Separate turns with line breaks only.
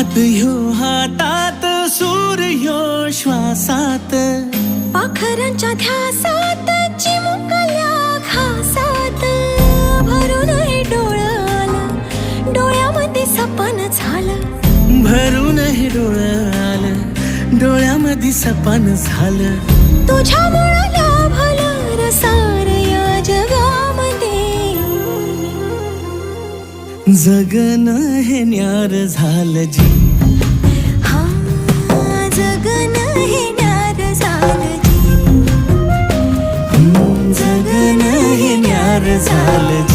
हात ह्यो हातात सूर्यो श्वासात
पाखरांच्या ध्यासात चिमुकल्या घासात भरून हे डोळं आलं डोळ्यामध्ये सपन झालं
भरून हे डोळं आलं डोळ्यामध्ये सपन झालं
तुझ्यामुळं लाभलं रसार या जगामध्ये
जगणं हे न्यार झालं जी
हा जगणं हे न्यार झालं जी
जगणं हे न्यार झालं